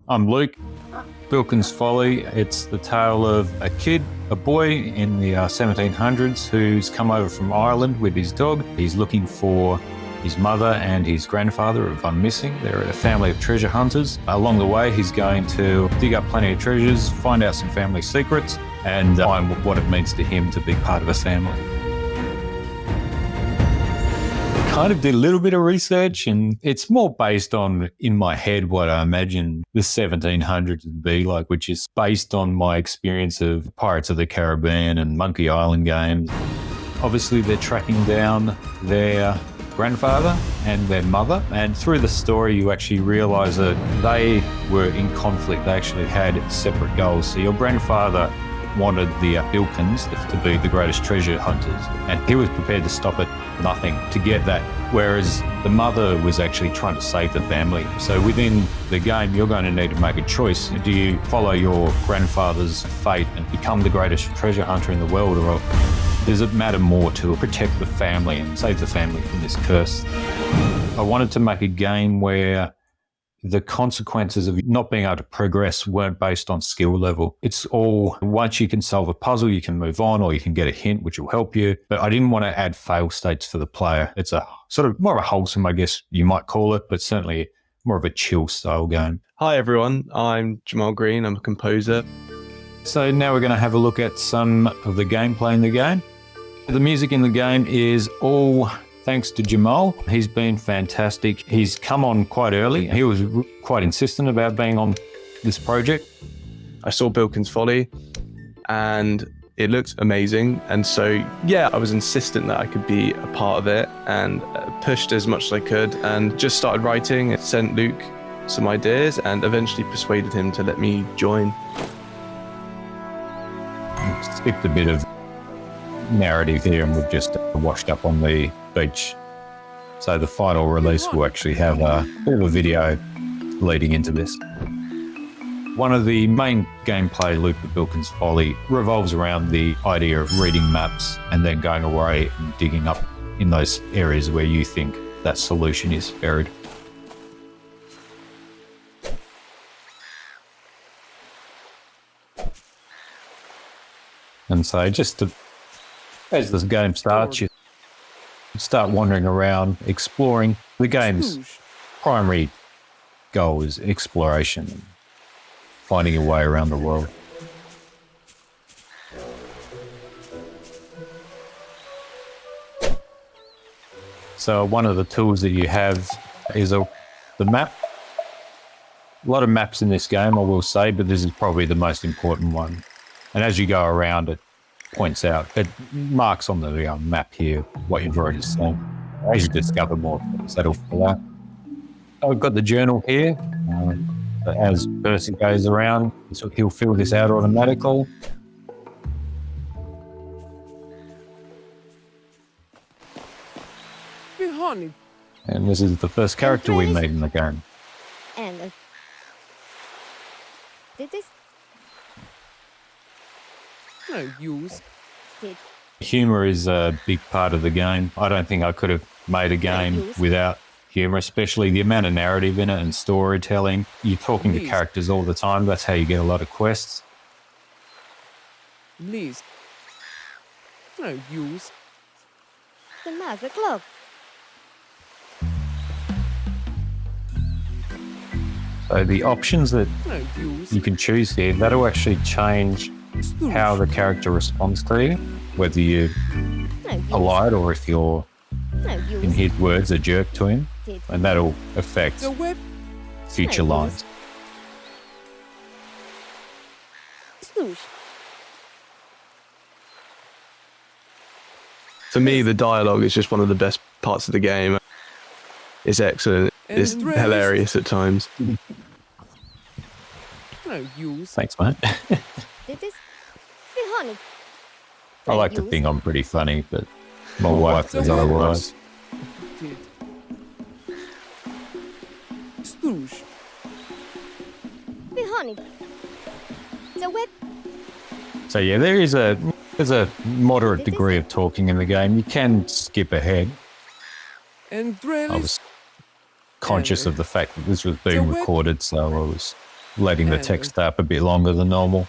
I'm Luke. Bilkins Folly. It's the tale of a kid, a boy in the 1700s who's come over from Ireland with his dog. He's looking for his mother and his grandfather who have gone missing. They're a family of treasure hunters. Along the way, he's going to dig up plenty of treasures, find out some family secrets, and find what it means to him to be part of a family. Kind of did a little bit of research, and it's more based on, in my head, what I imagine the 1700s would be like, which is based on my experience of Pirates of the Caribbean and Monkey Island games. Obviously, they're tracking down their grandfather and their mother, and through the story, you actually realise that they were in conflict. They actually had separate goals. So your grandfather wanted the Bilkins to be the greatest treasure hunters, and he was prepared to stop at nothing to get that, whereas the mother was actually trying to save the family. So within the game, you're going to need to make a choice. Do you follow your grandfather's fate and become the greatest treasure hunter in the world, or does it matter more to protect the family and save the family from this curse? I wanted to make a game where the consequences of not being able to progress weren't based on skill level. It's all, once you can solve a puzzle, you can move on, or you can get a hint which will help you. But I didn't want to add fail states for the player. It's a sort of more of a wholesome, I guess you might call it, but certainly more of a chill style game. Hi everyone, I'm Jamal Green, I'm a composer. So now we're going to have a look at some of the gameplay in the game. The music in the game is all thanks to Jamal. He's been fantastic. He's come on quite early. He was quite insistent about being on this project. I saw Bilkins Folly and it looked amazing. And so, yeah, I was insistent that I could be a part of it, and pushed as much as I could, and just started writing and sent Luke some ideas and eventually persuaded him to let me join. Skipped a bit of narrative here, and we've just washed up on the beach. So the final release will actually have a bit of a video leading into this. One of the main gameplay loop of Bilkins Folly revolves around the idea of reading maps and then going away and digging up in those areas where you think that solution is buried. And so just to, as this game starts, you start wandering around, exploring. The game's primary goal is exploration and finding your way around the world. So one of the tools that you have is the map. A lot of maps in this game, I will say, but this is probably the most important one. And as you go around, it points out, it marks on the map here what you've already seen. As you discover more things, that'll fill out. I've got the journal here. As Percy goes around, so he'll fill this out automatically. And this is the first character we meet in the game. And did this? No use. Humour is a big part of the game. I don't think I could have made a game without humour, especially the amount of narrative in it and storytelling. You're talking to characters all the time. That's how you get a lot of quests. Please. No use. The magic club. So the options that you can choose here, that'll actually change how the character responds to you, whether you're polite or if you're, in his words, a jerk to him, and that'll affect future lines. For me, the dialogue is just one of the best parts of the game. It's excellent. It's hilarious at times. Thanks, mate. I like to think I'm pretty funny, but my wife is otherwise. So yeah, there's a moderate degree of talking in the game. You can skip ahead. I was conscious of the fact that this was being recorded, so I was letting the text stay up a bit longer than normal.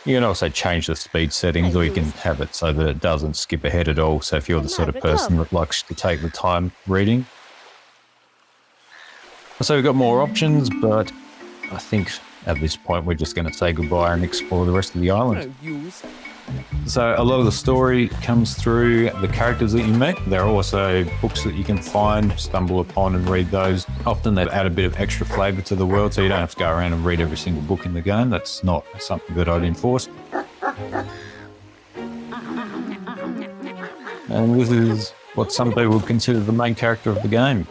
You can also change the speed settings, or you can have it so that it doesn't skip ahead at all. So if you're the sort of person that likes to take the time reading. So we've got more options, but I think at this point we're just going to say goodbye and explore the rest of the island. No use. So a lot of the story comes through the characters that you met. There are also books that you can find, stumble upon and read those. Often they add a bit of extra flavour to the world, so you don't have to go around and read every single book in the game. That's not something that I'd enforce. And this is what some people would consider the main character of the game.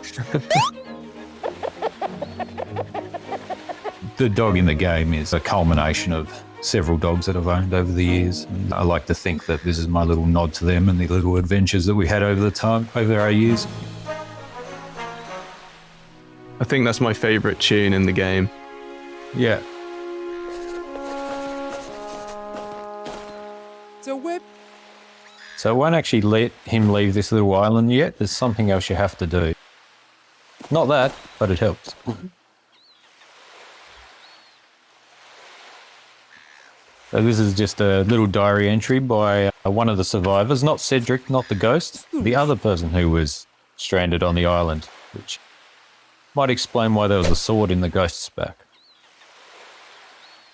The dog in the game is a culmination of several dogs that I've owned over the years. And I like to think that this is my little nod to them and the little adventures that we had over our years. I think that's my favourite tune in the game. Yeah. The whip. So I won't actually let him leave this little island yet. There's something else you have to do. Not that, but it helps. So this is just a little diary entry by one of the survivors, not Cedric, not the ghost, the other person who was stranded on the island, which might explain why there was a sword in the ghost's back.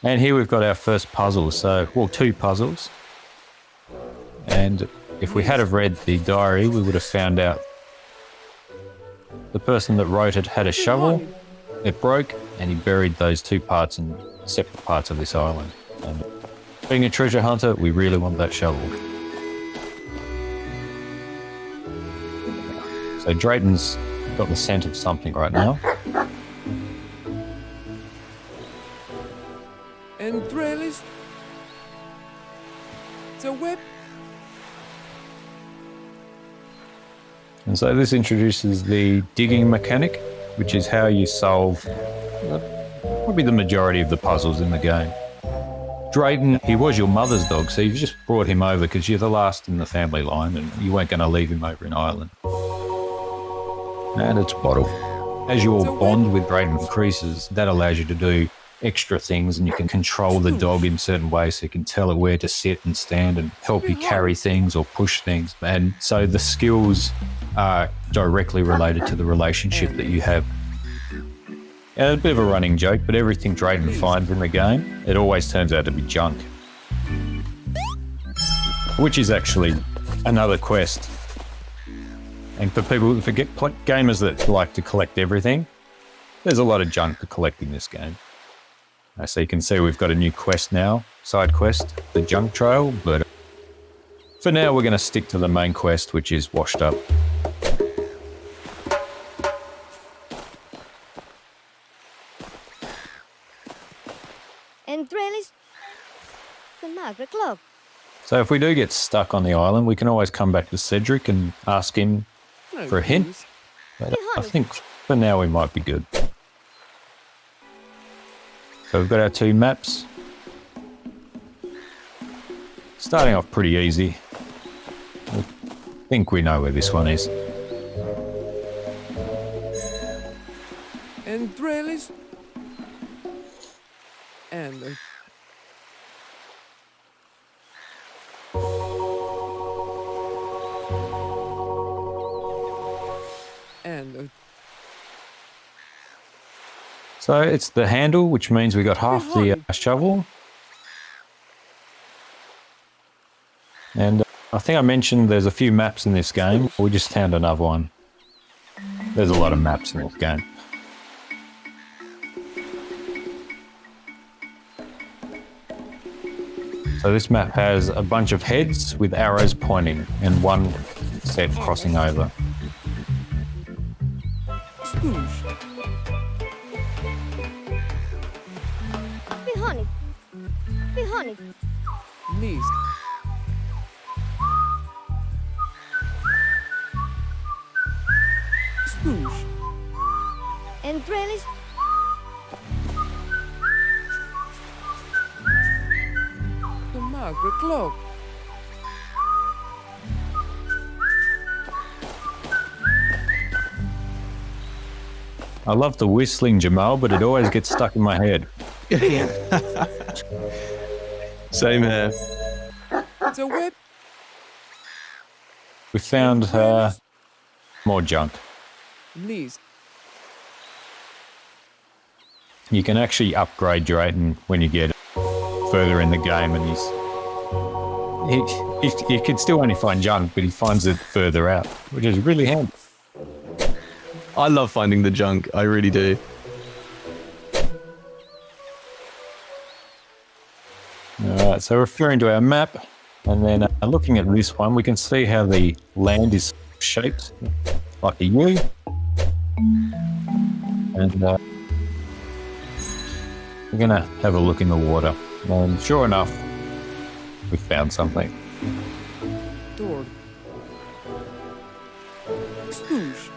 And here we've got our first puzzle, two puzzles. And if we had have read the diary, we would have found out the person that wrote it had a shovel, it broke, and he buried those two parts in separate parts of this island. And being a treasure hunter, we really want that shovel. So Drayton's got the scent of something right now. And Drelis. The whip. And so this introduces the digging mechanic, which is how you solve probably the majority of the puzzles in the game. Drayton, he was your mother's dog, so you've just brought him over because you're the last in the family line and you weren't going to leave him over in Ireland. And it's Bottle. As your bond with Drayton increases, that allows you to do extra things and you can control the dog in certain ways, so you can tell it where to sit and stand and help you carry things or push things. And so the skills are directly related to the relationship that you have. And a bit of a running joke, but everything Drayton finds in the game, it always turns out to be junk. Which is actually another quest. And for gamers that like to collect everything, there's a lot of junk to collect in this game. So you can see we've got a new quest now, side quest, the junk trail, but for now we're going to stick to the main quest, which is washed up. And Drelis. The Margaret Club. So if we do get stuck on the island, we can always come back to Cedric and ask him for a hint. But I think for now we might be good. So we've got our two maps. Starting off pretty easy. I think we know where this one is. And Drelis. And So it's the handle, which means we got half the shovel. And I think I mentioned there's a few maps in this game. We just found another one. There's a lot of maps in this game. So this map has a bunch of heads with arrows pointing and one set crossing over. Spoosh. Behind it. Knees. Spoosh. And Drelis. The Margaret Club. I love the whistling, Jamal, but it always gets stuck in my head. Same here. The web. We found more junk. Please. You can actually upgrade Drayton when you get further in the game, and he can still only find junk, but he finds it further out, which is really handy. I love finding the junk. I really do. All right, so referring to our map, and then looking at this one, we can see how the land is shaped like a U. And we're going to have a look in the water. And sure enough, we found something. Door. Spoosh.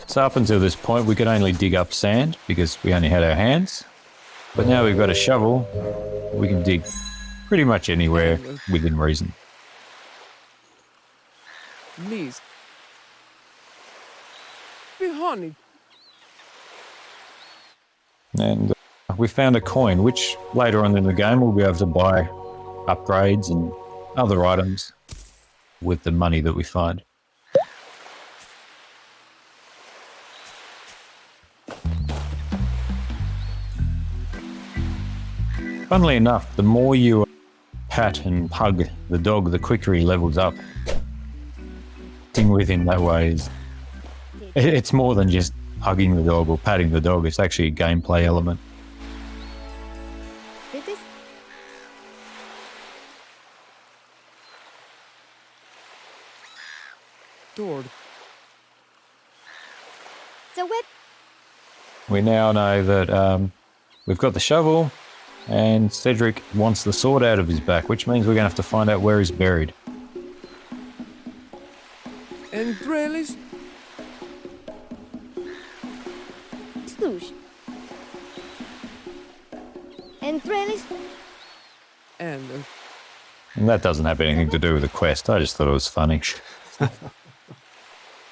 So up until this point, we could only dig up sand because we only had our hands. But now we've got a shovel, we can dig pretty much anywhere within reason. Please. Behind it. And we found a coin, which later on in the game we'll be able to buy upgrades and other items with the money that we find. Funnily enough, the more you pat and hug the dog, the quicker he levels up. Thing with him that way is it's more than just hugging the dog or patting the dog. It's actually a gameplay element. Did this? Door. The web. We now know that we've got the shovel and Cedric wants the sword out of his back, which means we're going to have to find out where he's buried. And trellis. Stoosh. And trellis. And And that doesn't have anything to do with the quest. I just thought it was funny.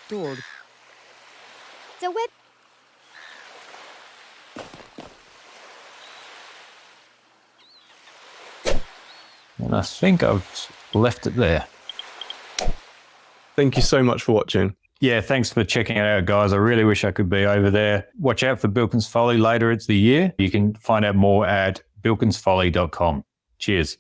door. The web. And I think I've left it there. Thank you so much for watching. Yeah, thanks for checking it out, guys. I really wish I could be over there. Watch out for Bilkins Folly later. It's the year. You can find out more at bilkinsfolly.com. Cheers.